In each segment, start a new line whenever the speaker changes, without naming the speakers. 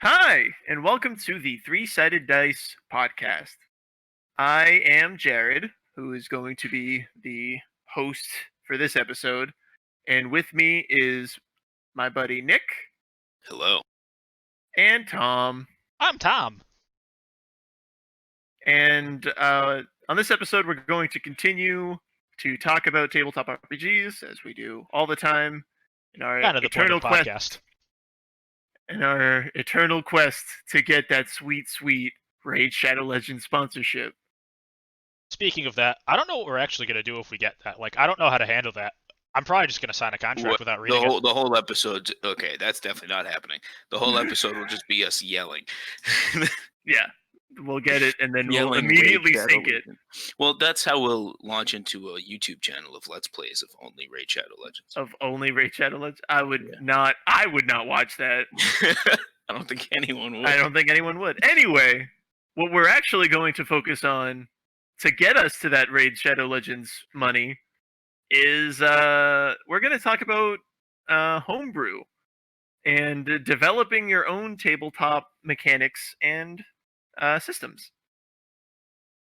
Hi, and welcome to the Three Sided Dice podcast. I am Jared, who is going to be the host for this episode, and with me is my buddy Nick
Hello.
and Tom.
I'm Tom.
And on this episode, we're going to continue to talk about tabletop RPGs as we do all the time in our
Kind of the point
eternal
of the
quest.
podcast.
In our eternal quest to get that sweet, sweet Raid Shadow Legends sponsorship.
Speaking of that, I don't know what we're actually going to do if we get that. Like, I don't know how to handle that. I'm probably just going to sign a contract without reading it.
The whole episode. Okay, that's definitely not happening. The whole episode will just be us yelling.
Yeah, we'll get it, and then we'll
Yelling
immediately
Raid Shadow
sync it.
Legends. Well, that's how we'll launch into a YouTube channel of Let's Plays of only Raid Shadow Legends.
Of only Raid Shadow Legends. I would
Yeah.
not watch that.
I don't think anyone would.
I don't think anyone would. Anyway, what we're actually going to focus on to get us to that Raid Shadow Legends money is we're going to talk about homebrew and developing your own tabletop mechanics and systems.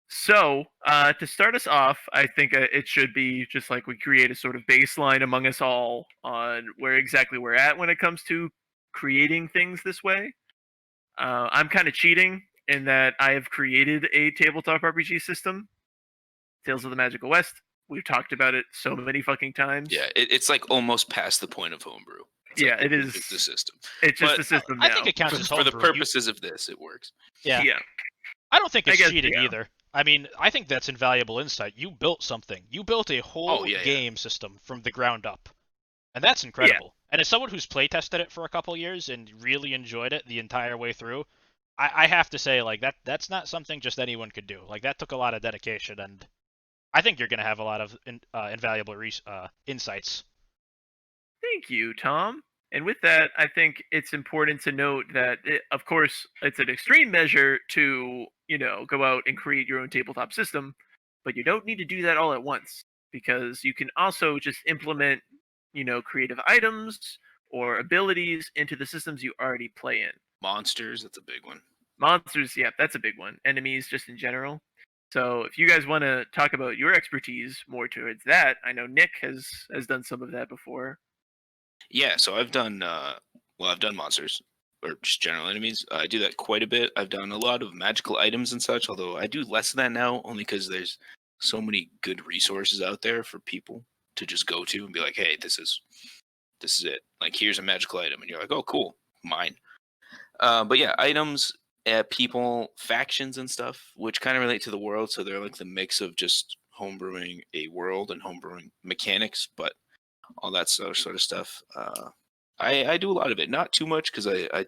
So, to start us off, I think it should be just like we create a sort of baseline among us all on where exactly we're at when it comes to creating things this way. I'm kind of cheating in that I have created a tabletop RPG system, Tales of the Magical West. We've talked about it so many fucking times.
Yeah, it's like almost past the point of homebrew. It's
Yeah,
like
it is.
It's the system.
It's just
But
the system now.
I think it counts as
For the
homebrew.
purposes of this, it works.
Yeah.
Yeah.
I don't think
I
it's
guess,
cheating
yeah.
either. I mean, I think that's invaluable insight. You built something. You built a whole
yeah.
game system from the ground up. And that's incredible. And as someone who's play tested it for a couple years and really enjoyed it the entire way through, I have to say, like, that's not something just anyone could do. Like, that took a lot of dedication, and I think you're going to have a lot of invaluable insights.
Thank you, Tom. And with that, I think it's important to note that, of course, it's an extreme measure to, go out and create your own tabletop system, but you don't need to do that all at once because you can also just implement, creative items or abilities into the systems you already play in.
Monsters, that's a big one.
Monsters, yeah, that's a big one. Enemies, just in general. So if you guys want to talk about your expertise more towards that, I know Nick has done some of that before.
Yeah, so I've done I've done monsters or just general enemies. I do that quite a bit. I've done a lot of magical items and such, although I do less of that now only because there's so many good resources out there for people to just go to and be like, "Hey, this is it. Like, here's a magical item." And you're like, "Oh, cool. Mine." But yeah, items, people, factions and stuff, which kind of relate to the world, so they're like the mix of just homebrewing a world and homebrewing mechanics, but all that sort of stuff. I do a lot of it, not too much because I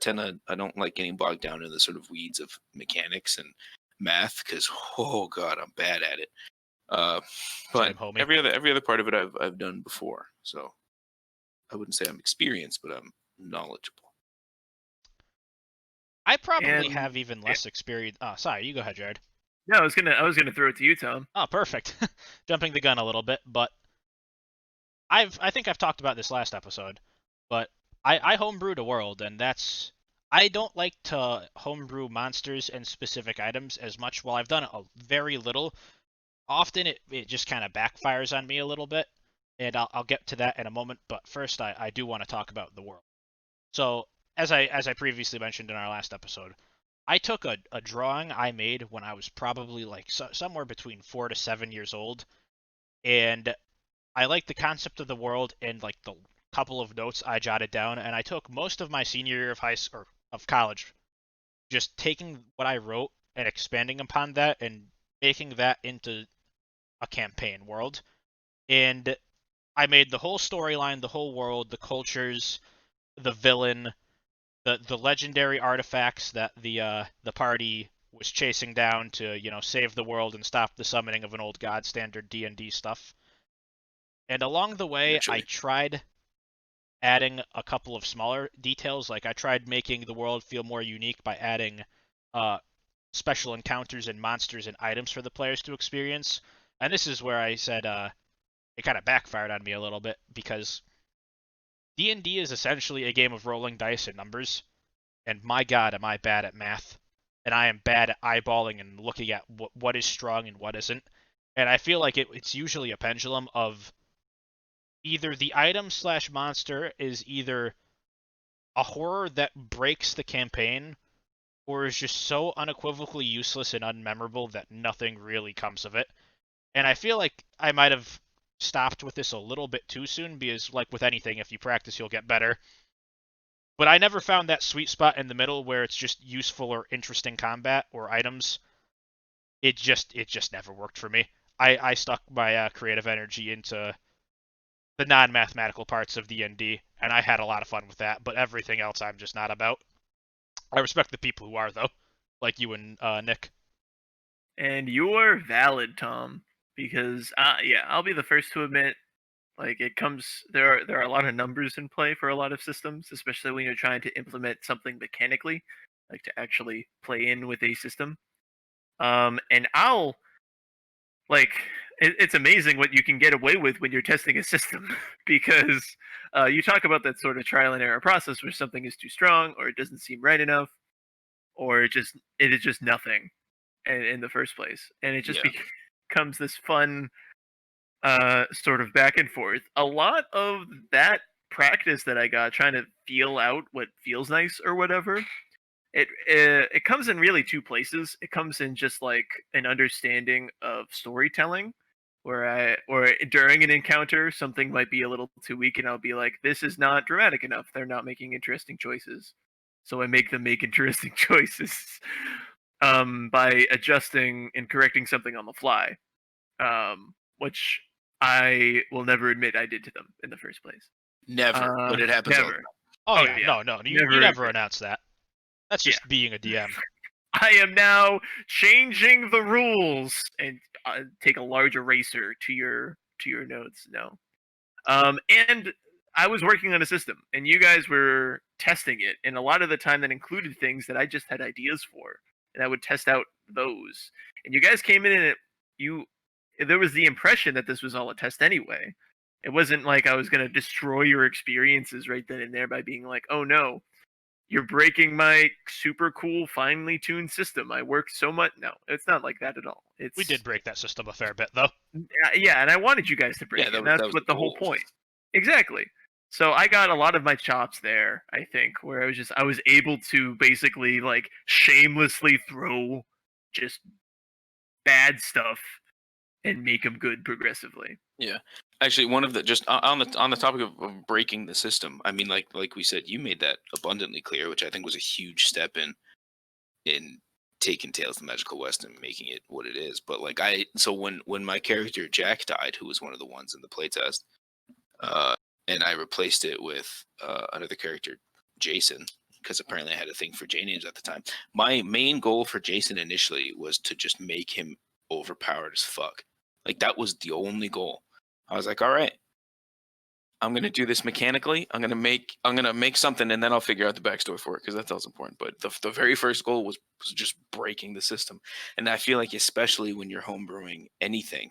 don't like getting bogged down in the sort of weeds of mechanics and math because oh god, I'm bad at it. But
Same, homie.
every other part of it I've done before, so I wouldn't say I'm experienced, but I'm knowledgeable.
I probably
And-
have even less experience. Oh, sorry, you go ahead, Jared.
No, I was gonna throw it to you, Tom.
Oh, perfect. Jumping the gun a little bit, but I think I've talked about this last episode, but I homebrewed a world, and I don't like to homebrew monsters and specific items as much. While I've done it very little, often it just kind of backfires on me a little bit, and I'll get to that in a moment. But first, I do want to talk about the world. So as I previously mentioned in our last episode, I took a drawing I made when I was probably like somewhere between 4 to 7 years old, and I liked the concept of the world and like the couple of notes I jotted down, and I took most of my senior year of college just taking what I wrote and expanding upon that and making that into a campaign world. And I made the whole storyline, the whole world, the cultures, the villain, the legendary artifacts that the party was chasing down to, save the world and stop the summoning of an old god, standard D&D stuff. And along the way,
Naturally.
I tried adding a couple of smaller details. Like I tried making the world feel more unique by adding special encounters and monsters and items for the players to experience. And this is where I said it kind of backfired on me a little bit because D&D is essentially a game of rolling dice and numbers. and my god, am I bad at math, and I am bad at eyeballing and looking at what is strong and what isn't. And I feel like it's usually a pendulum of either the item slash monster is either a horror that breaks the campaign or is just so unequivocally useless and unmemorable that nothing really comes of it. And I feel like I might have stopped with this a little bit too soon because, like with anything, if you practice, you'll get better. But I never found that sweet spot in the middle where it's just useful or interesting combat or items. It just never worked for me. I stuck my creative energy into the non-mathematical parts of D&D, and I had a lot of fun with that. But everything else, I'm just not about. I respect the people who are, though, like you and Nick.
And you're valid, Tom, because yeah, I'll be the first to admit, like there are a lot of numbers in play for a lot of systems, especially when you're trying to implement something mechanically, like to actually play in with a system. And I'll like it's amazing what you can get away with when you're testing a system because you talk about that sort of trial and error process where something is too strong or it doesn't seem right enough or it is just nothing in the first place, and it just
Yeah.
becomes this fun sort of back and forth. A lot of that practice that I got trying to feel out what feels nice or whatever, it comes in really two places. It comes in just like an understanding of storytelling, or during an encounter something might be a little too weak, and I'll be like, this is not dramatic enough. They're not making interesting choices, so I make them make interesting choices by adjusting and correcting something on the fly, which I will never admit I did to them in the first place.
Never, but it happens all the
Never.
Oh,
Oh,
yeah,
yeah.
no, you
Never
never
admit.
announce that. That's just being a DM.
I am now changing the rules and take a large eraser to your notes. No. And I was working on a system, and you guys were testing it, and a lot of the time that included things that I just had ideas for, and I would test out those. And you guys came in, and there was the impression that this was all a test anyway. It wasn't like I was going to destroy your experiences right then and there by being like, "Oh no, you're breaking my super cool, finely tuned system. I worked so much." No, it's not like that at all.
We did break that system a fair bit, though.
Yeah, and I wanted you guys to break
Yeah,
it.
that
And
was-
that's
that was
what
the
the whole
goal.
point. Exactly. So I got a lot of my chops there, I think, where I was able to basically like shamelessly throw just bad stuff and make them good progressively.
Actually, one of the just on the topic of breaking the system. I mean, like we said, you made that abundantly clear, which I think was a huge step in taking Tales of the Magical West and making it what it is. But like so when my character Jack died, who was one of the ones in the playtest, and I replaced it with another character, Jason, because apparently I had a thing for J names at the time. My main goal for Jason initially was to just make him overpowered as fuck. Like that was the only goal. I was like, all right, I'm gonna do this mechanically. I'm gonna make something, and then I'll figure out the backstory for it because that's also important. But the very first goal was just breaking the system, and I feel like especially when you're homebrewing anything,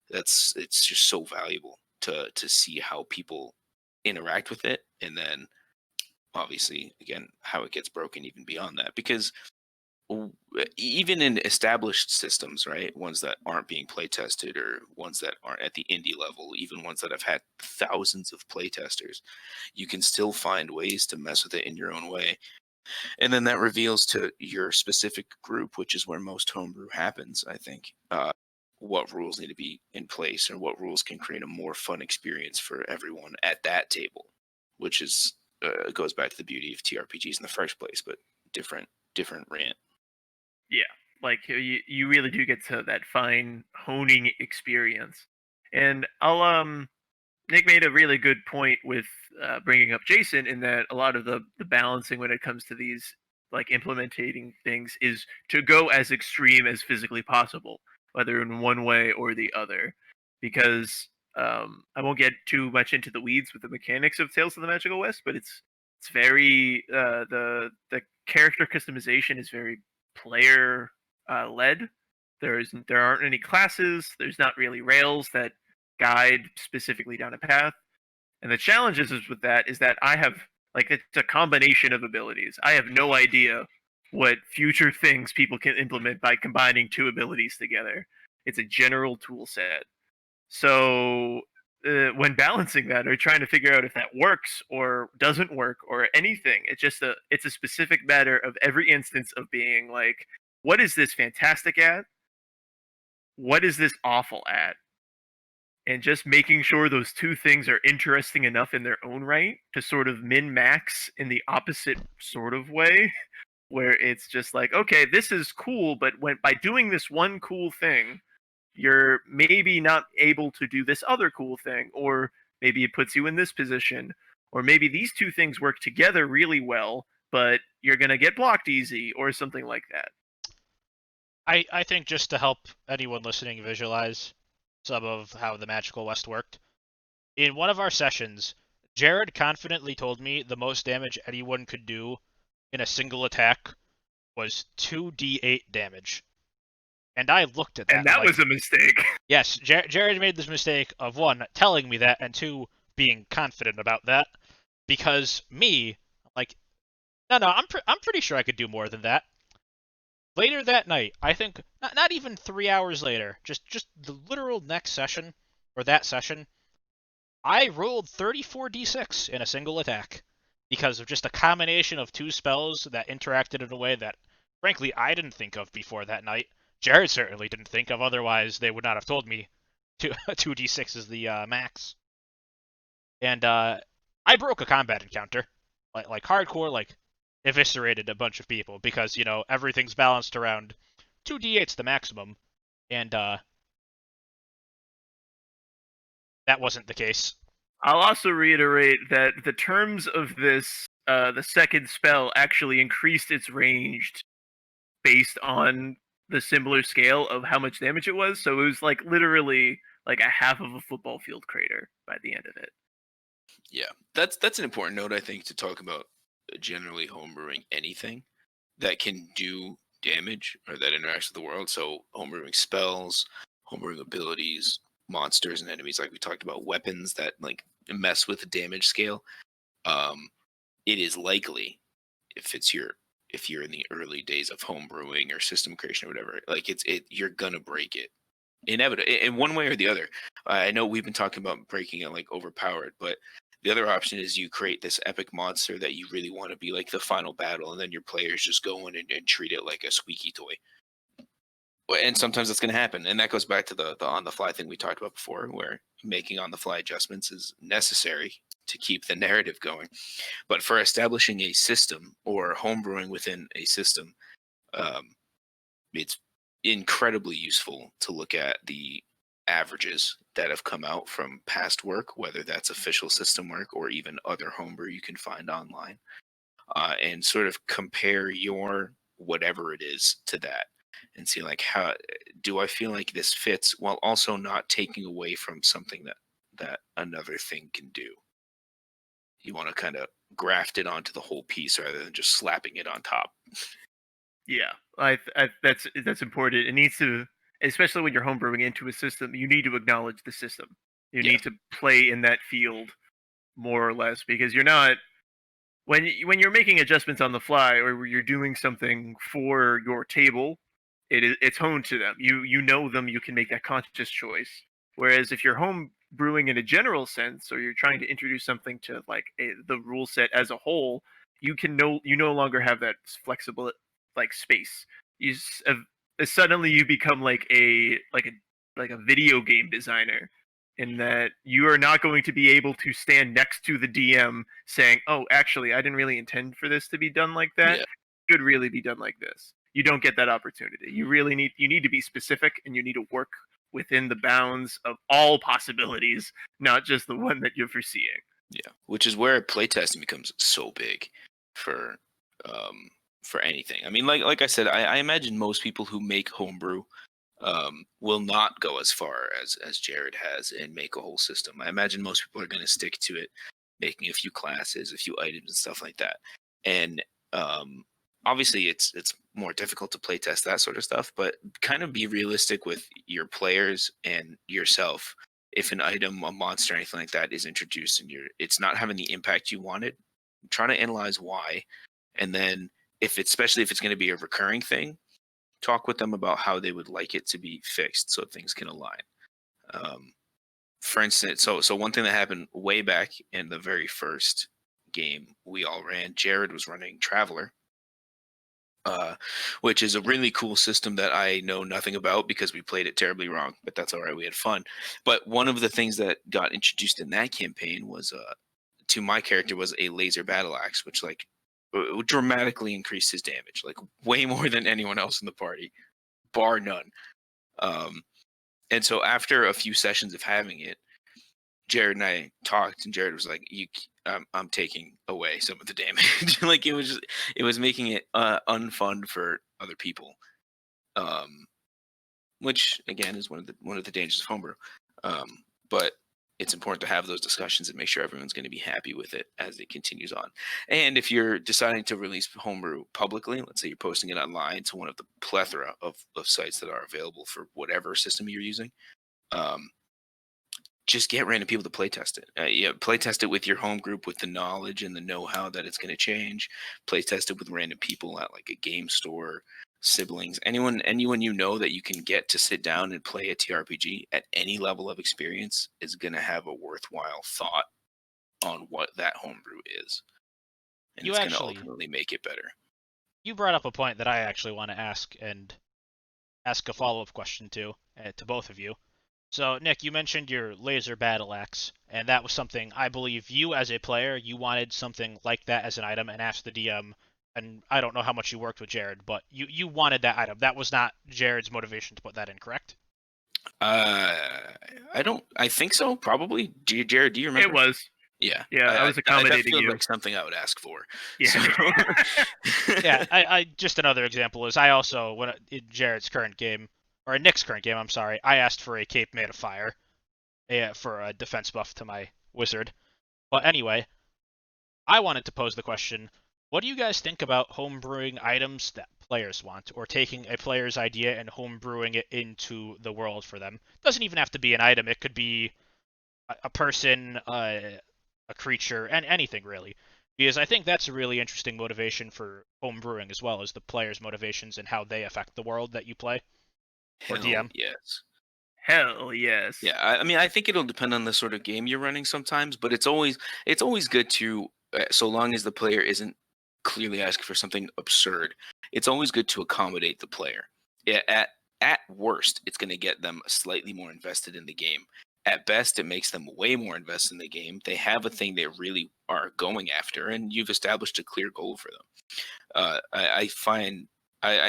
it's just so valuable to see how people interact with it, and then obviously again how it gets broken even beyond that because even in established systems, right? Ones that aren't being play tested or ones that aren't at the indie level, even ones that have had thousands of play testers, you can still find ways to mess with it in your own way. And then that reveals to your specific group, which is where most homebrew happens, I think, what rules need to be in place or what rules can create a more fun experience for everyone at that table, which is goes back to the beauty of TRPGs in the first place, but different rant.
Yeah, like you really do get to that fine honing experience. And Nick made a really good point with bringing up Jason in that a lot of the balancing when it comes to these like implementing things is to go as extreme as physically possible, whether in one way or the other, because I won't get too much into the weeds with the mechanics of Tales of the Magical West, but it's very the character customization is very player led. There aren't any classes. There's not really rails that guide specifically down a path. And the challenges is with that is that I have Like it's a combination of abilities. I have no idea what future things people can implement by combining two abilities together. It's a general tool set. So when balancing that or trying to figure out if that works or doesn't work or anything, it's a specific matter of every instance of being like, what is this fantastic at? What is this awful at? And just making sure those two things are interesting enough in their own right to sort of min max in the opposite sort of way, where it's just like, okay, this is cool, but when by doing this one cool thing, you're maybe not able to do this other cool thing, or maybe it puts you in this position, or maybe these two things work together really well, but you're gonna get blocked easy, or something like that.
I think just to help anyone listening visualize some of how the Magical West worked, in one of our sessions, Jared confidently told me the most damage anyone could do in a single attack was 2d8 damage. And I looked at that.
And that was a mistake.
Yes, Jared made this mistake of one, telling me that, and two, being confident about that. Because me, like, no, I'm pretty sure I could do more than that. Later that night, I think not even 3 hours later, just the literal next session or that session, I rolled 34d6 in a single attack because of just a combination of two spells that interacted in a way that, frankly, I didn't think of before that night. Jared certainly didn't think of, otherwise they would not have told me 2d6 is the max. And I broke a combat encounter, like hardcore, like eviscerated a bunch of people because everything's balanced around 2d8's the maximum, and that wasn't the case.
I'll also reiterate that the terms of this, the second spell actually increased its range based on the similar scale of how much damage it was. So it was like literally like a half of a football field crater by the end of it.
Yeah, that's an important note, I think, to talk about generally homebrewing anything that can do damage or that interacts with the world. So homebrewing spells, homebrewing abilities, monsters and enemies, like we talked about, weapons that like mess with the damage scale. It is likely if you're in the early days of homebrewing or system creation or whatever, like you're gonna break it inevitably in one way or the other. I know we've been talking about breaking it like overpowered, but the other option is you create this epic monster that you really want to be like the final battle, and then your players just go in and treat it like a squeaky toy. And sometimes that's going to happen, and that goes back to the on the fly thing we talked about before, where making on the fly adjustments is necessary to keep the narrative going. But for establishing a system or homebrewing within a system, it's incredibly useful to look at the averages that have come out from past work, whether that's official system work or even other homebrew you can find online, and sort of compare your whatever it is to that and see like, how do I feel like this fits while also not taking away from something that another thing can do. You want to kind of graft it onto the whole piece rather than just slapping it on top.
Yeah, that's important. It needs to, especially when you're homebrewing into a system, you need to acknowledge the system. You
Yeah.
need to play in that field more or less, because you're not when you're making adjustments on the fly or you're doing something for your table, it's honed to them. You know them. You can make that conscious choice. Whereas if you're home brewing in a general sense, or you're trying to introduce something to like the rule set as a whole, you no longer have that flexible like space. Suddenly you become like a video game designer, in that you are not going to be able to stand next to the DM saying, "Oh, actually, I didn't really intend for this to be done like that.
Yeah.
It could really be done like this." You don't get that opportunity. You need to be specific, and you need to work within the bounds of all possibilities, not just the one that you're foreseeing.
Yeah, which is where playtesting becomes so big for for anything. I mean, like I said, I imagine most people who make homebrew will not go as far as Jared has and make a whole system. I imagine most people are going to stick to it, making a few classes, a few items, and stuff like that. And obviously, it's more difficult to playtest that sort of stuff, but kind of be realistic with your players and yourself. If an item, a monster, anything like that is introduced and it's not having the impact you wanted, try to analyze why, and then especially if it's going to be a recurring thing, talk with them about how they would like it to be fixed so things can align. For instance, so one thing that happened way back in the very first game we all ran, Jared was running Traveler, which is a really cool system that I know nothing about because we played it terribly wrong, but that's all right. We had fun. But one of the things that got introduced in that campaign was to my character was a laser battle axe, which like dramatically increased his damage, like way more than anyone else in the party, bar none. And so after a few sessions of having it, Jared and I talked, and Jared was like, I'm taking away some of the damage. Like it was making it unfun for other people, which again is one of the dangers of homebrew. But it's important to have those discussions and make sure everyone's going to be happy with it as it continues on. And if you're deciding to release homebrew publicly, let's say you're posting it online to one of the plethora of sites that are available for whatever system you're using, just get random people to play test it. Play test it with your home group with the knowledge and the know-how that it's going to change. Play test it with random people at like a game store, siblings, anyone you know that you can get to sit down and play a TRPG at any level of experience is going to have a worthwhile thought on what that homebrew is. And it's going to ultimately make it better.
You brought up a point that I actually want to ask a follow-up question to both of you. So, Nick, you mentioned your laser battle axe, and that was something I believe you, as a player, you wanted something like that as an item and asked the DM, and I don't know how much you worked with Jared, but you wanted that item. That was not Jared's motivation to put that in, correct?
I think so, probably. Jared, do you remember?
It was.
Yeah.
I was accommodating
that feels
you.
Like something I would ask for.
Yeah.
So.
Yeah, I just another example is I also, in Jared's current game, or in Nick's current game, I'm sorry, I asked for a cape made of fire for a defense buff to my wizard. But anyway, I wanted to pose the question, what do you guys think about homebrewing items that players want, or taking a player's idea and homebrewing it into the world for them? It doesn't even have to be an item. It could be a person, a creature, and anything really. Because I think that's a really interesting motivation for homebrewing as well as the player's motivations and how they affect the world that you play. Or DM.
Yes.
Hell yes.
Yeah, I mean, I think it'll depend on the sort of game you're running sometimes, but it's always good to, so long as the player isn't clearly asking for something absurd, it's always good to accommodate the player. Yeah, at worst, it's going to get them slightly more invested in the game. At best, it makes them way more invested in the game. They have a thing they really are going after, and you've established a clear goal for them. I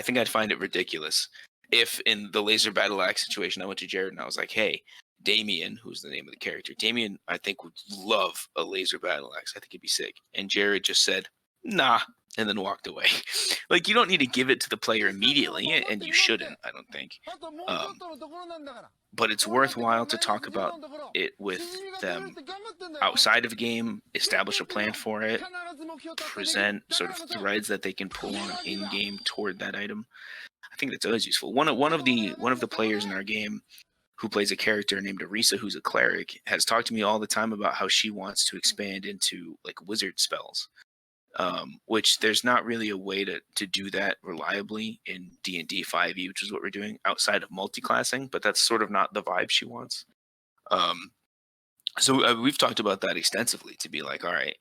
think I'd find it ridiculous if in the laser battle axe situation, I went to Jared and I was like, hey, Damien, who's the name of the character, Damien, I think would love a laser battle axe. I think it'd be sick. And Jared just said, nah, and then walked away. Like, you don't need to give it to the player immediately, and you shouldn't, I don't think. But it's worthwhile to talk about it with them outside of a game, establish a plan for it, present sort of threads that they can pull on in-game toward that item. I think that's always useful. One of the players in our game who plays a character named Arisa, who's a cleric, has talked to me all the time about how she wants to expand into like wizard spells, which there's not really a way to do that reliably in D&D 5e, which is what we're doing outside of multi-classing, but that's sort of not the vibe she wants. So we've talked about that extensively to be like, all right,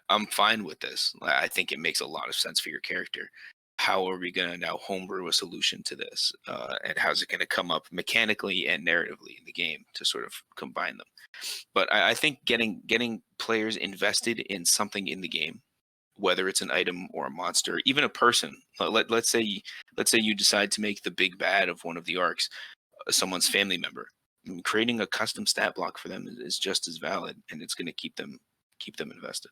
I'm fine with this. I think it makes a lot of sense for your character. How are we going to now homebrew a solution to this? And how's it going to come up mechanically and narratively in the game to sort of combine them? But I think getting players invested in something in the game, whether it's an item or a monster, even a person. Let's say you decide to make the big bad of one of the arcs someone's family member. Creating a custom stat block for them is just as valid, and it's going to keep them invested.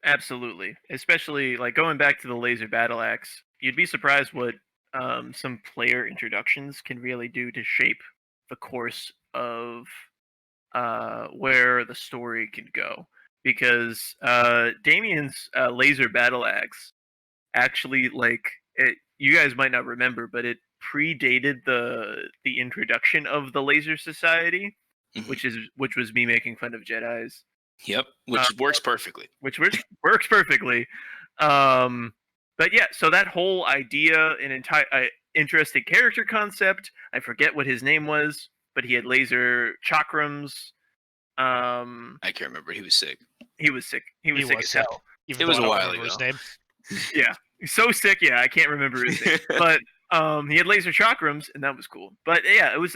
Absolutely. Especially like going back to the laser battle axe, you'd be surprised what some player introductions can really do to shape the course of where the story can go. Because Damien's laser battle axe actually, like, you guys might not remember, but it predated the introduction of the Laser Society.
Mhm.
which was me making fun of Jedi's,
Yep, which works perfectly.
which works perfectly. But yeah, so that whole idea, an entire interesting character concept. I forget what his name was, but he had laser chakrams.
I can't remember. He was sick.
He was sick. He was
He
sick
was
as
sick.
hell.
Even
It
though
was
I
a
don't
while
remember his
ago.
name.
Yeah, he's so sick. Yeah, I can't remember his name, but he had laser chakrams, and that was cool. But yeah, it was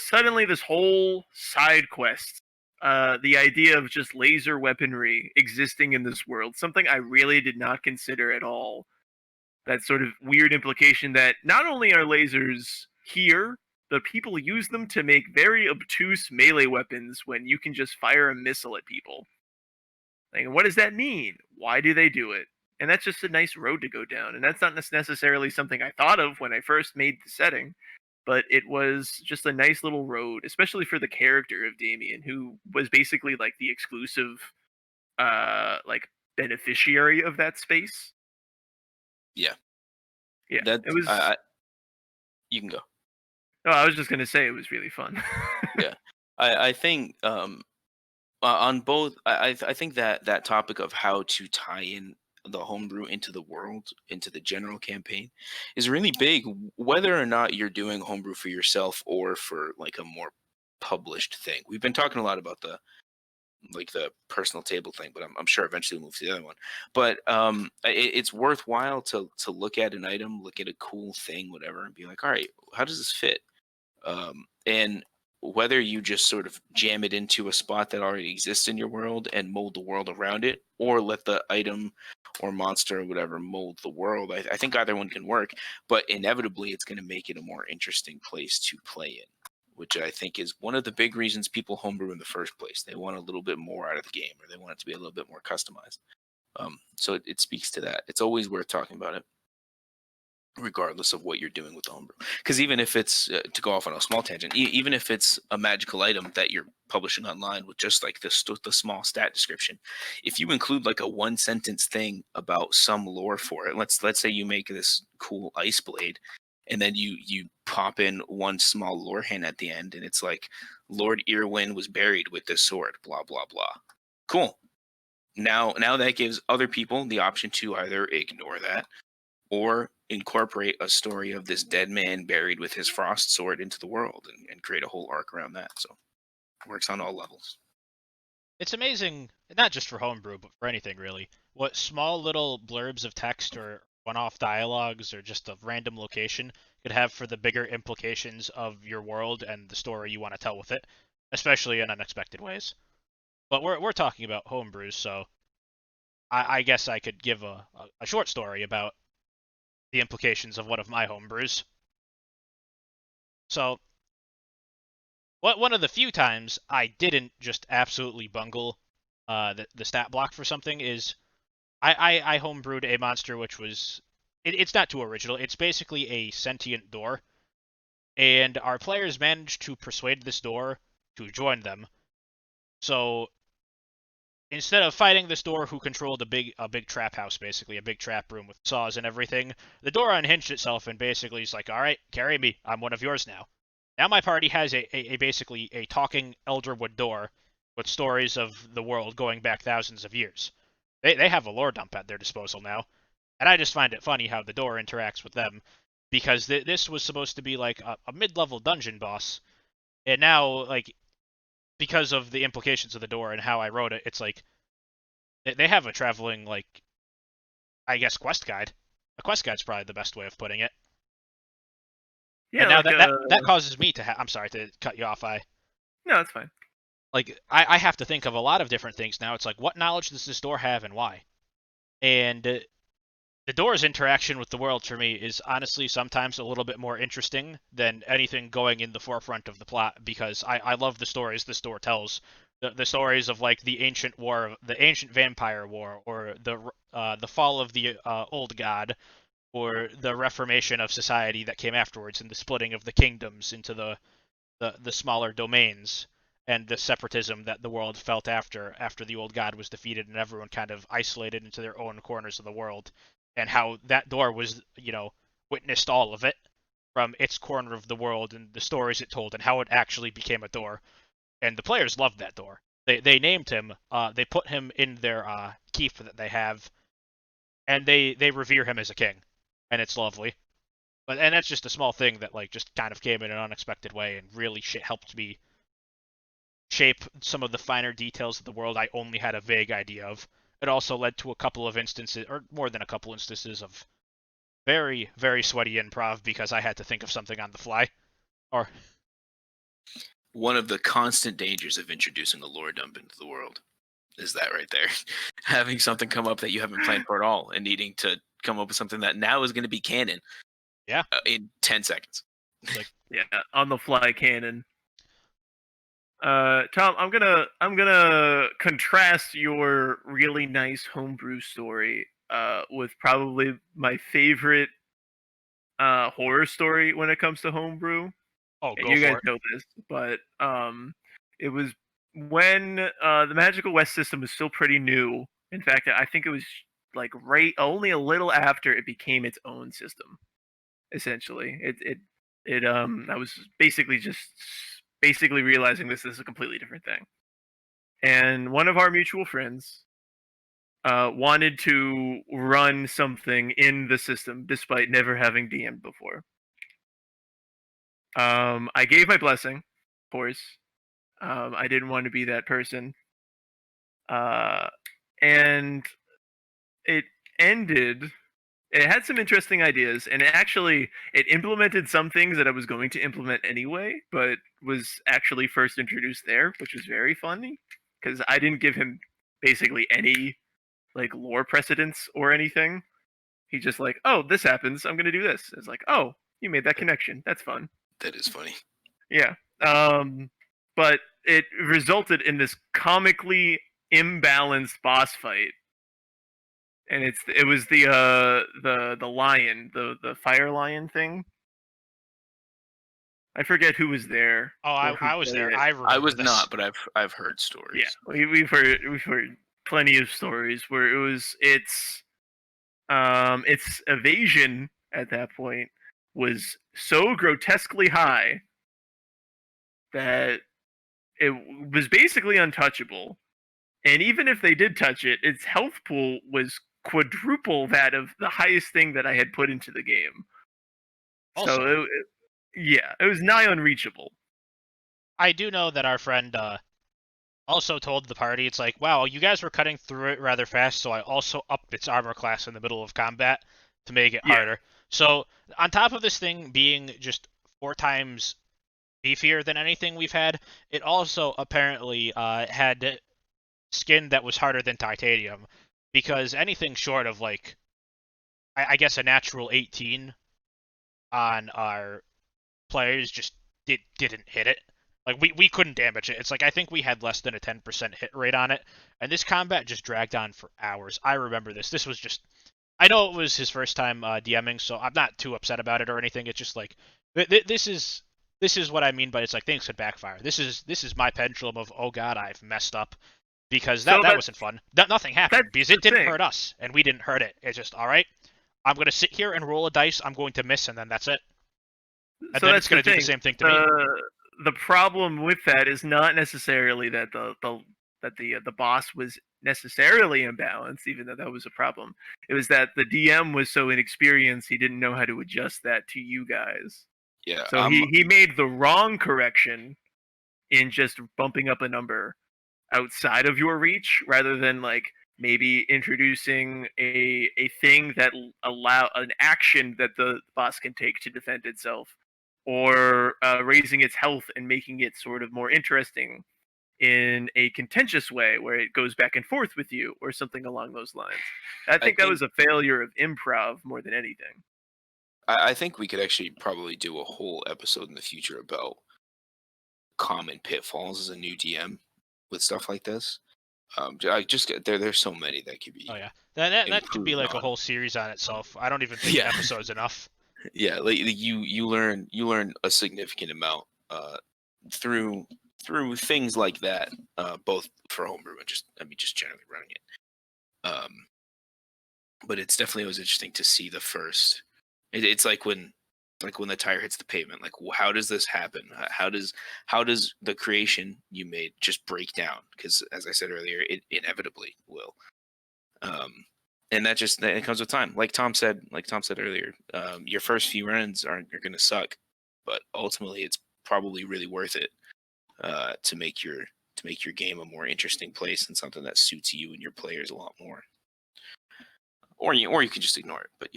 suddenly this whole side quest. The idea of just laser weaponry existing in this world, something I really did not consider at all. That sort of weird implication that not only are lasers here, but people use them to make very obtuse melee weapons when you can just fire a missile at people. Like, what does that mean? Why do they do it? And that's just a nice road to go down. And that's not necessarily something I thought of when I first made the setting, but it was just a nice little road, especially for the character of Damien, who was basically like the exclusive, like beneficiary of that space.
Yeah,
Yeah,
that
it was.
you can go.
No, I was just gonna say it was really fun.
Yeah, I think on both. I think that topic of how to tie in the homebrew into the world, into the general campaign, is really big. Whether or not you're doing homebrew for yourself or for like a more published thing. We've been talking a lot about the personal table thing, but I'm sure eventually we'll move to the other one. But it's worthwhile to look at an item, look at a cool thing, whatever, and be like, all right, how does this fit? And whether you just sort of jam it into a spot that already exists in your world and mold the world around it, or let the item or monster or whatever mold the world, I think either one can work, but inevitably it's going to make it a more interesting place to play in, which I think is one of the big reasons people homebrew in the first place. They want a little bit more out of the game, or they want it to be a little bit more customized. So it speaks to that. It's always worth talking about it, regardless of what you're doing with the homebrew. Because even if it's to go off on a small tangent, even if it's a magical item that you're publishing online with just like the small stat description, if you include like a 1 sentence thing about some lore for it, let's say you make this cool ice blade, and then you pop in one small lore hint at the end, and it's like Lord Irwin was buried with this sword, blah blah blah. Cool. Now that gives other people the option to either ignore that or incorporate a story of this dead man buried with his frost sword into the world and create a whole arc around that. So it works on all levels.
It's amazing, not just for homebrew, but for anything really, what small little blurbs of text or one-off dialogues or just a random location could have for the bigger implications of your world and the story you want to tell with it, especially in unexpected ways. But we're talking about homebrews, so I guess I could give a short story about the implications of one of my homebrews. So, one of the few times I didn't just absolutely bungle the stat block for something is I homebrewed a monster which was it's not too original. It's basically a sentient door, and our players managed to persuade this door to join them. So instead of fighting this door who controlled a big trap house, basically a big trap room with saws and everything, the door unhinged itself and basically is like, all right, carry me, I'm one of yours now. Now my party has a basically a talking Elderwood door with stories of the world going back thousands of years. They have a lore dump at their disposal now, and I just find it funny how the door interacts with them, because this was supposed to be like a mid-level dungeon boss, and now like because of the implications of the door and how I wrote it, it's like they have a traveling, like, I guess, quest guide. A quest guide's probably the best way of putting it.
Yeah,
and now
like
that causes me to I'm sorry to cut you off.
no, that's fine.
Like, I have to think of a lot of different things now. It's like, what knowledge does this door have and why? And the door's interaction with the world for me is honestly sometimes a little bit more interesting than anything going in the forefront of the plot, because I love the stories this door tells. The stories of like the ancient war, the ancient vampire war, or the fall of the old god, or the reformation of society that came afterwards, and the splitting of the kingdoms into the smaller domains, and the separatism that the world felt after the old god was defeated and everyone kind of isolated into their own corners of the world, and how that door was, witnessed all of it from its corner of the world and the stories it told and how it actually became a door. and the players loved that door. They named him. They put him in their keep that they have, and they revere him as a king, and it's lovely. And that's just a small thing that like just kind of came in an unexpected way and really helped me shape some of the finer details of the world I only had a vague idea of. It also led to a couple of instances, or more than a couple instances, of very, very sweaty improv because I had to think of something on the fly. Or
One of the constant dangers of introducing a lore dump into the world is that right there. Having something come up that you haven't planned for at all and needing to come up with something that now is going to be canon.
Yeah.
In 10 seconds.
Yeah, on the fly canon. Tom, I'm gonna contrast your really nice homebrew story with probably my favorite horror story when it comes to homebrew.
oh,
And
go
you guys
for it.
know this, but it was when the Magical West system was still pretty new. In fact, I think it was like right only a little after it became its own system. Essentially, I was basically realizing this is a completely different thing. And one of our mutual friends wanted to run something in the system despite never having DM'd before. I gave my blessing, of course. I didn't want to be that person. And it ended. It had some interesting ideas, and it implemented some things that I was going to implement anyway, but was actually first introduced there, which was very funny because I didn't give him basically any like lore precedence or anything. He just like, oh, this happens, I'm gonna do this. It's like, oh, you made that connection. That's fun.
That is funny.
Yeah. But it resulted in this comically imbalanced boss fight. And it was the lion, the fire lion thing. I forget who was there.
Oh,
or who
I was
played
there.
it.
I remember
I was
this.
not, but I've heard stories.
Yeah, we've heard plenty of stories where its evasion at that point was so grotesquely high that it was basically untouchable. And even if they did touch it, its health pool was quadruple that of the highest thing that I had put into the game.
Also,
So it was nigh unreachable.
I do know that our friend also told the party, it's like, wow, you guys were cutting through it rather fast, so I also upped its armor class in the middle of combat to make it
Yeah.
harder. So, on top of this thing being just 4 times beefier than anything we've had, it also apparently had skin that was harder than titanium, because anything short of, like, I guess a natural 18 on our players just didn't hit it. Like we couldn't damage it. It's like I think we had less than a 10% hit rate on it, and this combat just dragged on for hours. I remember this. This was just. I know it was his first time DMing, so I'm not too upset about it or anything. It's just like this is what I mean. But it's like things could backfire. This is my pendulum of oh god, I've messed up because that wasn't fun. Nothing happened because it didn't hurt us and we didn't hurt it. It's just all right. I'm gonna sit here and roll a dice. I'm going to miss, and then that's it. And
So
then
that's
it's gonna do the same thing to me.
The problem with that is not necessarily that the boss was necessarily imbalanced, even though that was a problem. It was that the DM was so inexperienced he didn't know how to adjust that to you guys.
Yeah.
So he made the wrong correction in just bumping up a number outside of your reach rather than like maybe introducing a thing that allow an action that the boss can take to defend itself, or raising its health and making it sort of more interesting in a contentious way where it goes back and forth with you or something along those lines. I think that was a failure of improv more than anything.
I think we could actually probably do a whole episode in the future about common pitfalls as a new DM with stuff like this. I just there's so many that could be.
Oh yeah, that could be
improved
like a
on.
whole series on itself. I don't even think
Yeah.
an episode's enough.
Yeah, like you learn a significant amount through things like that, both for homebrew and just generally running it. But it's definitely always interesting to see the first. It's like when like when the tire hits the pavement, like how does this happen? How does the creation you made just break down? Because as I said earlier, it inevitably will. And that it comes with time. Like Tom said earlier, your first few runs are going to suck, but ultimately it's probably really worth it to make your game a more interesting place and something that suits you and your players a lot more. Or you can just ignore it, but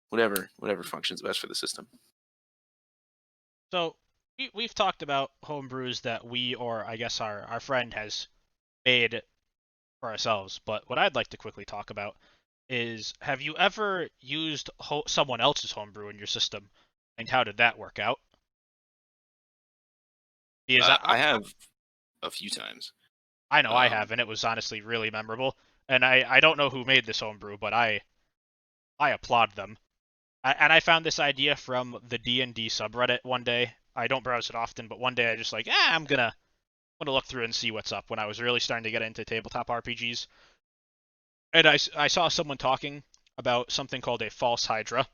whatever functions best for the system.
So we've talked about homebrews that we, or I guess our friend, has made for ourselves, but what I'd like to quickly talk about is, have you ever used someone else's homebrew in your system, and how did that work out? Because
I have a few times.
I know I have, and it was honestly really memorable. And I don't know who made this homebrew, but I applaud them. And I found this idea from the D&D subreddit one day. I don't browse it often, but one day I just like, I'm gonna look through and see what's up when I was really starting to get into tabletop RPGs. And I saw someone talking about something called a false Hydra.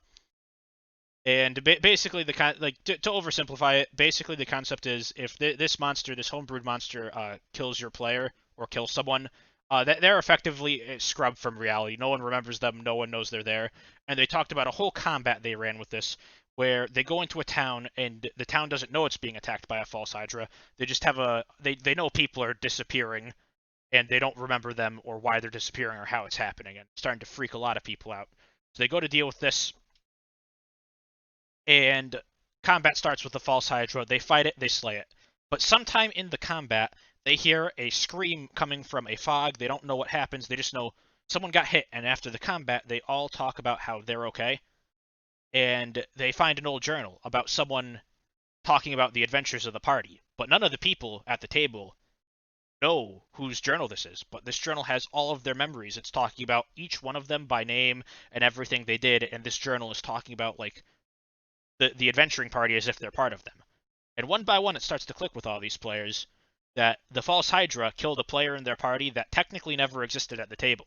And basically, to oversimplify it, basically the concept is if this homebrewed monster kills your player or kills someone, they're effectively scrubbed from reality. No one remembers them. No one knows they're there. And they talked about a whole combat they ran with this, where they go into a town and the town doesn't know it's being attacked by a false Hydra. They just have they know people are disappearing, and they don't remember them or why they're disappearing or how it's happening, and it's starting to freak a lot of people out. So they go to deal with this, and combat starts with the false Hydra. They fight it, they slay it. But sometime in the combat, they hear a scream coming from a fog. They don't know what happens. They just know someone got hit, and after the combat, they all talk about how they're okay. And they find an old journal about someone talking about the adventures of the party. But none of the people at the table know whose journal this is, but this journal has all of their memories. It's talking about each one of them by name and everything they did, and this journal is talking about like the adventuring party as if they're part of them. And one by one, it starts to click with all these players that the false Hydra killed a player in their party that technically never existed at the table.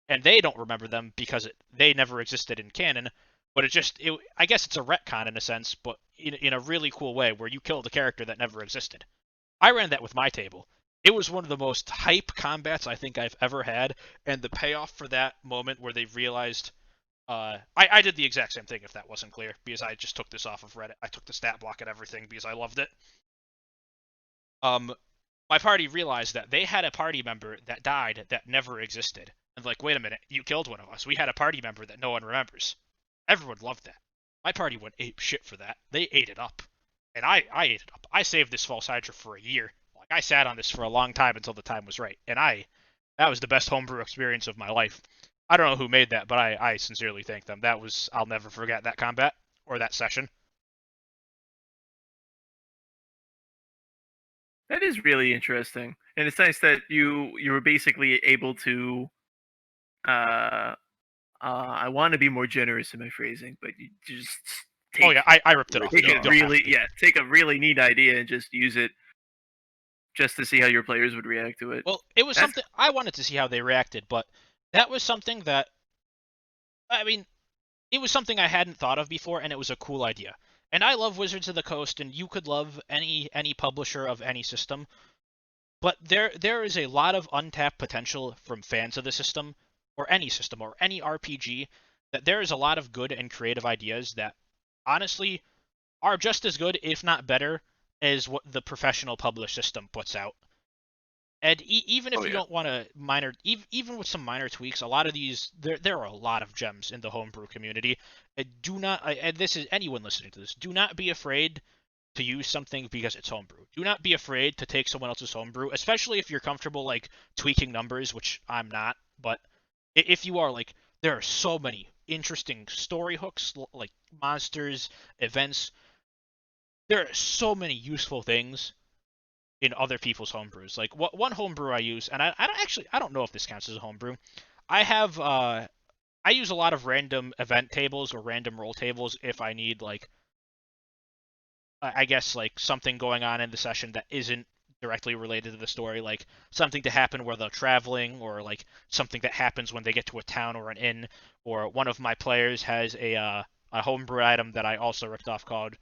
And they don't remember them because they never existed in canon, but I guess it's a retcon in a sense, but in a really cool way where you killed a character that never existed. I ran that with my table. It was one of the most hype combats I think I've ever had, and the payoff for that moment where they realized... I did the exact same thing, if that wasn't clear, because I just took this off of Reddit. I took the stat block and everything because I loved it. My party realized that they had a party member that died that never existed. And like, wait a minute, you killed one of us. We had a party member that no one remembers. Everyone loved that. My party went ape shit for that. They ate it up. And I ate it up. I saved this false Hydra for a year. Like, I sat on this for a long time until the time was right. And that was the best homebrew experience of my life. I don't know who made that, but I sincerely thank them. I'll never forget that combat or that session.
That is really interesting, and it's nice that you were basically able to. I want to be more generous in my phrasing, but you just
take, I ripped it off.
Take a really neat idea and just use it, just to see how your players would react to it.
Well, it was something I wanted to see how they reacted, but that was something that, I mean, it was something I hadn't thought of before, and it was a cool idea. And I love Wizards of the Coast, and you could love any publisher of any system, but there is a lot of untapped potential from fans of the system, or any system, or any RPG, that there is a lot of good and creative ideas that, honestly, are just as good, if not better, as what the professional published system puts out. And even if you don't want to even with some minor tweaks, a lot of these, there are a lot of gems in the homebrew community. And this is anyone listening to this, do not be afraid to use something because it's homebrew. Do not be afraid to take someone else's homebrew, especially if you're comfortable like tweaking numbers, which I'm not. But if you are, like, there are so many interesting story hooks, like monsters, events. There are so many useful things in other people's homebrews. Like one homebrew I use, and I don't know if this counts as a homebrew. I use a lot of random event tables or random roll tables if I need, like, I guess, like, something going on in the session that isn't directly related to the story, like something to happen where they're traveling, or like something that happens when they get to a town or an inn, or one of my players has a a homebrew item that I also ripped off called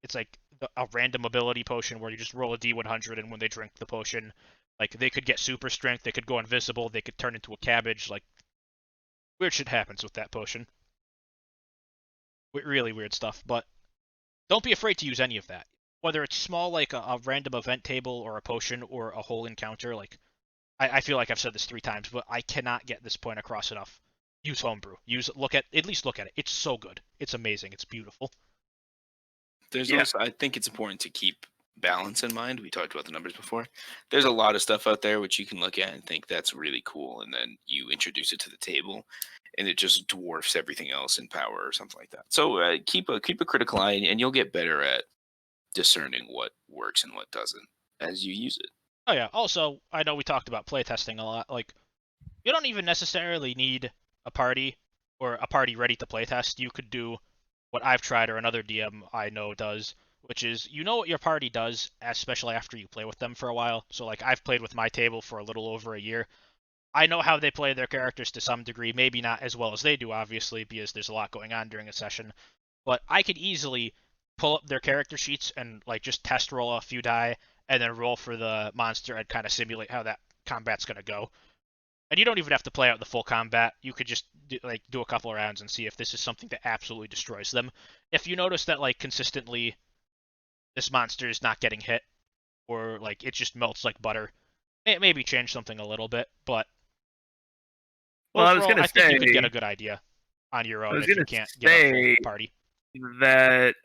it's like a random ability potion where you just roll a D100, and when they drink the potion, like they could get super strength, they could go invisible, they could turn into a cabbage. Like weird shit happens with that potion. Really weird stuff. But don't be afraid to use any of that. Whether it's small like a random event table or a potion or a whole encounter, like I feel like I've said this 3 times, but I cannot get this point across enough. Use homebrew. At least look at it. It's so good. It's amazing. It's beautiful.
There's
Yeah.
also, I think it's important to keep balance in mind. We talked about the numbers before. There's a lot of stuff out there which you can look at and think that's really cool, and then you introduce it to the table, and it just dwarfs everything else in power or something like that. So keep a critical eye, and you'll get better at discerning what works and what doesn't as you use it.
Oh yeah. Also, I know we talked about playtesting a lot. Like, you don't even necessarily need a party or a party ready to playtest. You could do what I've tried or another DM I know does, which is you know what your party does, especially after you play with them for a while. So like I've played with my table for a little over a year. I know how they play their characters to some degree, maybe not as well as they do, obviously, because there's a lot going on during a session. But I could easily pull up their character sheets and like just test roll a few die and then roll for the monster and kind of simulate how that combat's gonna go. And you don't even have to play out the full combat. You could just do a couple of rounds and see if this is something that absolutely destroys them. If you notice that like consistently this monster is not getting hit, or like it just melts like butter, maybe change something a little bit. But
Well, I was
overall,
gonna
I think you could
say-
get a good idea on your
I
own
was
if you
gonna
can't get a
say
full party.
that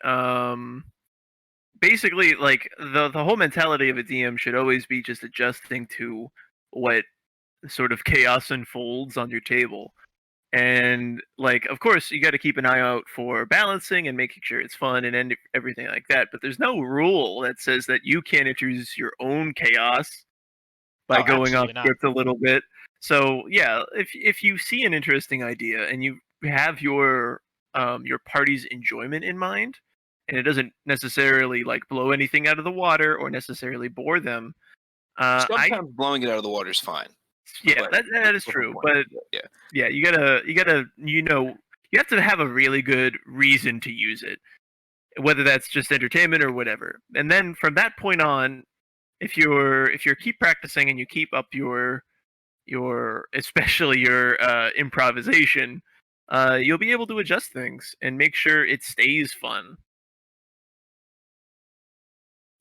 basically, like the whole mentality of a DM should always be just adjusting to what sort of chaos unfolds on your table. And like, of course, you got to keep an eye out for balancing and making sure it's fun and everything like that. But there's no rule that says that you can't introduce your own chaos by
Oh,
going off
absolutely not.
script a little bit. So yeah, if you see an interesting idea and you have your party's enjoyment in mind, and it doesn't necessarily like blow anything out of the water or necessarily bore them,
Sometimes blowing it out of the water is fine.
yeah,
but
that is
that's the
true.
point.
But
Yeah.
yeah, you gotta you have to have a really good reason to use it, whether that's just entertainment or whatever. And then from that point on, if you're keep practicing and you keep up your especially your improvisation, you'll be able to adjust things and make sure it stays fun.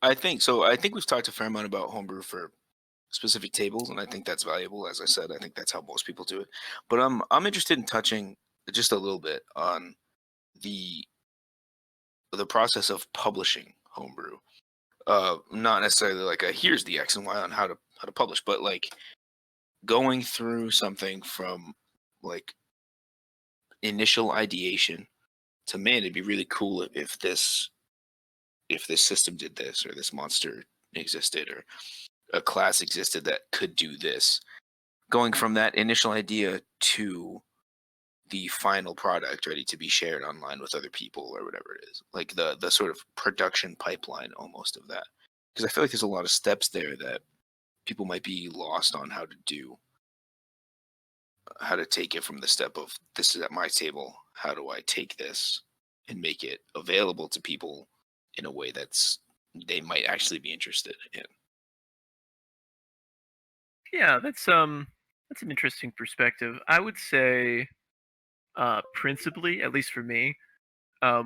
I think so. I think we've talked a fair amount about homebrew for specific tables, and I think that's valuable. As I said, I think that's how most people do it. But I'm interested in touching just a little bit on the process of publishing homebrew. Not necessarily like a here's the X and Y on how to publish, but like going through something from like initial ideation to, man, it'd be really cool if this system did this, or this monster existed, or a class existed that could do this. Going from that initial idea to the final product ready to be shared online with other people or whatever it is, like the sort of production pipeline almost of that, because I feel like there's a lot of steps there that people might be lost on how to do, how to take it from the step of this is at my table, how do I take this and make it available to people in a way that's they might actually be interested in.
Yeah, that's an interesting perspective. I would say, principally, at least for me,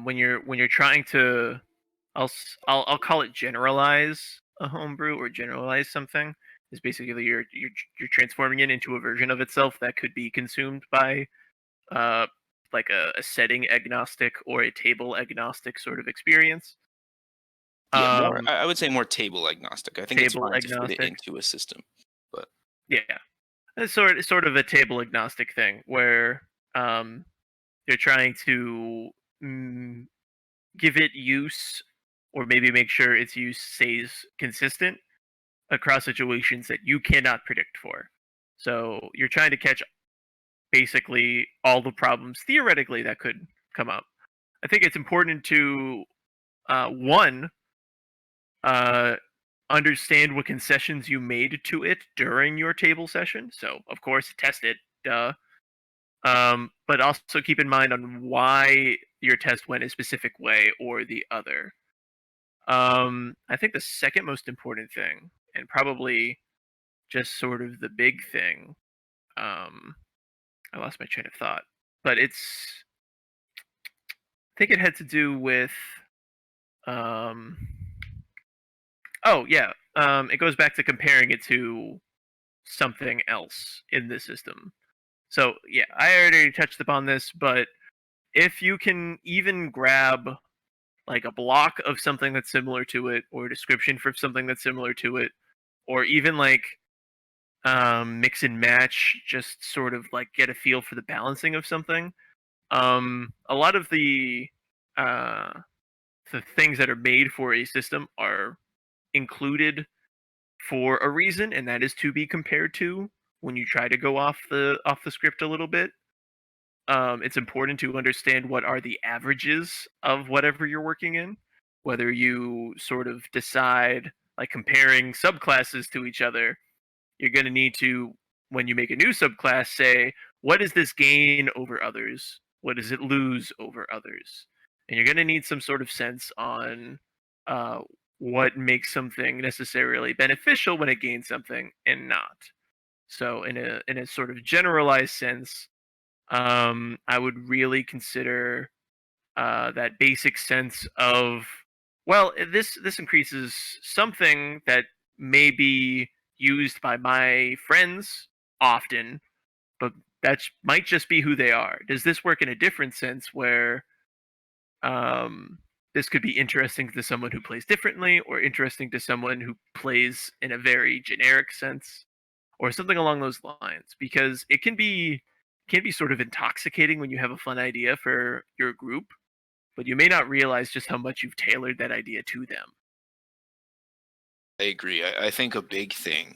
when you're trying to, I'll call it generalize a homebrew or generalize something. Is basically you're transforming it into a version of itself that could be consumed by uh like a setting agnostic or a table agnostic sort of experience.
Yeah, more,
Um,
I would say more table agnostic. I think it's
table
fine to fit it
agnostic.
into a system, but
Yeah, it's sort of a table agnostic thing where um you're trying to mm, give it use, or maybe make sure its use stays consistent across situations that you cannot predict for. So you're trying to catch basically all the problems theoretically that could come up. I think it's important to one uh, understand what concessions you made to it during your table session. So of course test it, duh. But also keep in mind on why your test went a specific way or the other. I think the second most important thing, and probably just sort of the big thing, I lost my train of thought, but I think it had to do with, um, oh yeah, it goes back to comparing it to something else in the system. So yeah, I already touched upon this, but if you can even grab like a block of something that's similar to it, or a description for something that's similar to it, or even like mix and match, just sort of like get a feel for the balancing of something. A lot of uh, the things that are made for a system are included for a reason, and that is to be compared to when you try to go off the script a little bit. It's important to understand what are the averages of whatever you're working in, whether you sort of decide like comparing subclasses to each other. You're going to need to, when you make a new subclass, say, what does this gain over others? What does it lose over others? And you're going to need some sort of sense on uh, what makes something necessarily beneficial when it gains something and not. So, in a sort of generalized sense, I would really consider that basic sense of, well, this increases something that may be used by my friends often, but might just be who they are. Does this work in a different sense where um, this could be interesting to someone who plays differently, or interesting to someone who plays in a very generic sense, or something along those lines? Because it can be sort of intoxicating when you have a fun idea for your group, but you may not realize just how much you've tailored that idea to them.
I agree. I think a big thing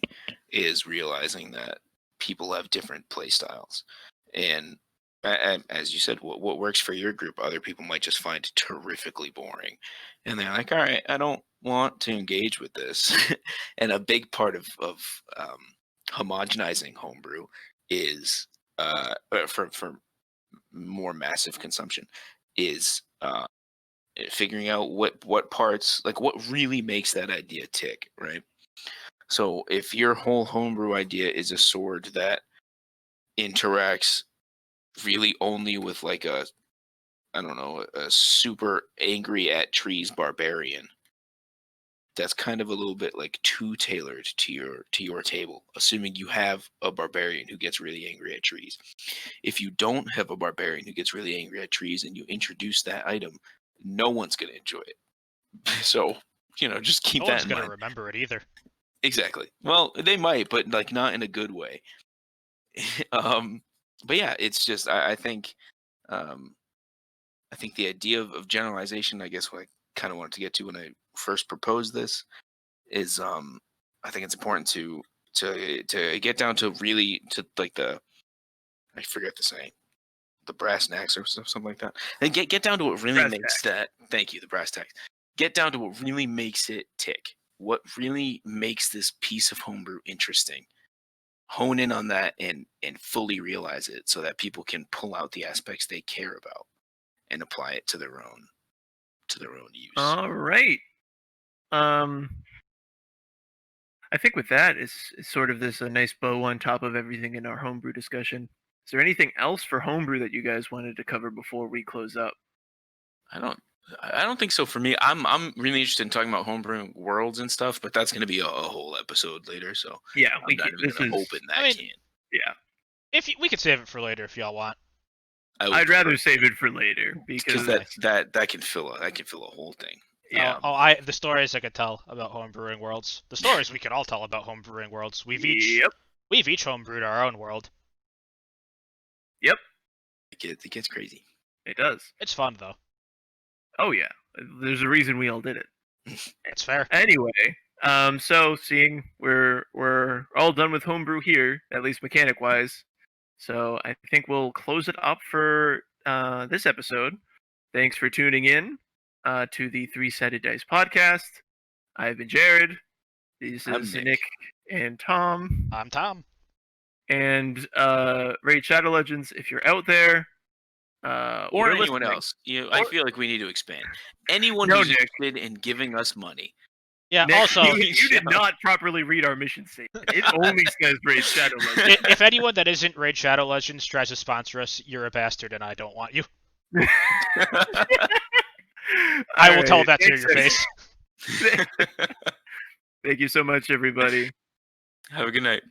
is realizing that people have different play styles, and as you said, what works for your group, other people might just find terrifically boring, and they're like, "All right, I don't want to engage with this." And a big part of homogenizing homebrew is for more massive consumption is figuring out what parts, like what really makes that idea tick, right? So if your whole homebrew idea is a sword that interacts really only with like a, I don't know, a super angry at trees barbarian, that's kind of a little bit like too tailored to your table, assuming you have a barbarian who gets really angry at trees. If you don't have a barbarian who gets really angry at trees and you introduce that item, no one's going to enjoy it. So, just keep
No
that
one's
in
gonna
mind.
remember it either.
Exactly. Well, they might, but like not in a good way. um, but yeah, it's just um, I think the idea of generalization, I guess, what I kind of wanted to get to when I first proposed this is, I think it's important to get down to really to like I forget the saying, the brass tacks or something like that, and get down to what really
Brass
makes that. Thank you, the brass tacks. Get down to what really makes it tick. What really makes this piece of homebrew interesting. Hone in on that and fully realize it so that people can pull out the aspects they care about and apply it to their own use.
All right. Um, I think with that is sort of this a nice bow on top of everything in our homebrew discussion. Is there anything else for homebrew that you guys wanted to cover before we close up?
I don't I don't think so for me. I'm really interested in talking about homebrewing worlds and stuff, but that's going to be a whole episode later, so
Yeah,
I'm not even
this
going to
is
open that
I mean,
can.
yeah.
If we could save it for later if y'all want.
I would
I'd
prefer
rather save it for later
because
because
that can fill a whole thing.
yeah,
The stories I could tell about homebrewing worlds. The stories we could all tell about homebrewing worlds. We've each homebrewed our own world.
yep,
It gets crazy.
it does.
It's fun though.
Oh yeah, there's a reason we all did it.
It's fair.
Anyway, so seeing we're all done with homebrew here, at least mechanic wise. So I think we'll close it up for this episode. Thanks for tuning in to the Three Sided Dice podcast. I've been Jared. This
I'm
is
Nick.
Nick and Tom.
I'm Tom.
And Raid Shadow Legends, if you're out there,
Or
we're
anyone
listening.
else. I
Or-
feel like we need to expand. Anyone
No,
who's
Nick.
interested in giving us money.
Yeah.
Nick,
Also,
you did not properly read our mission statement. It only says Raid Shadow Legends.
if anyone that isn't Raid Shadow Legends tries to sponsor us, you're a bastard, and I don't want you. I will tell that to your face.
Thank you so much, everybody.
Have a good night.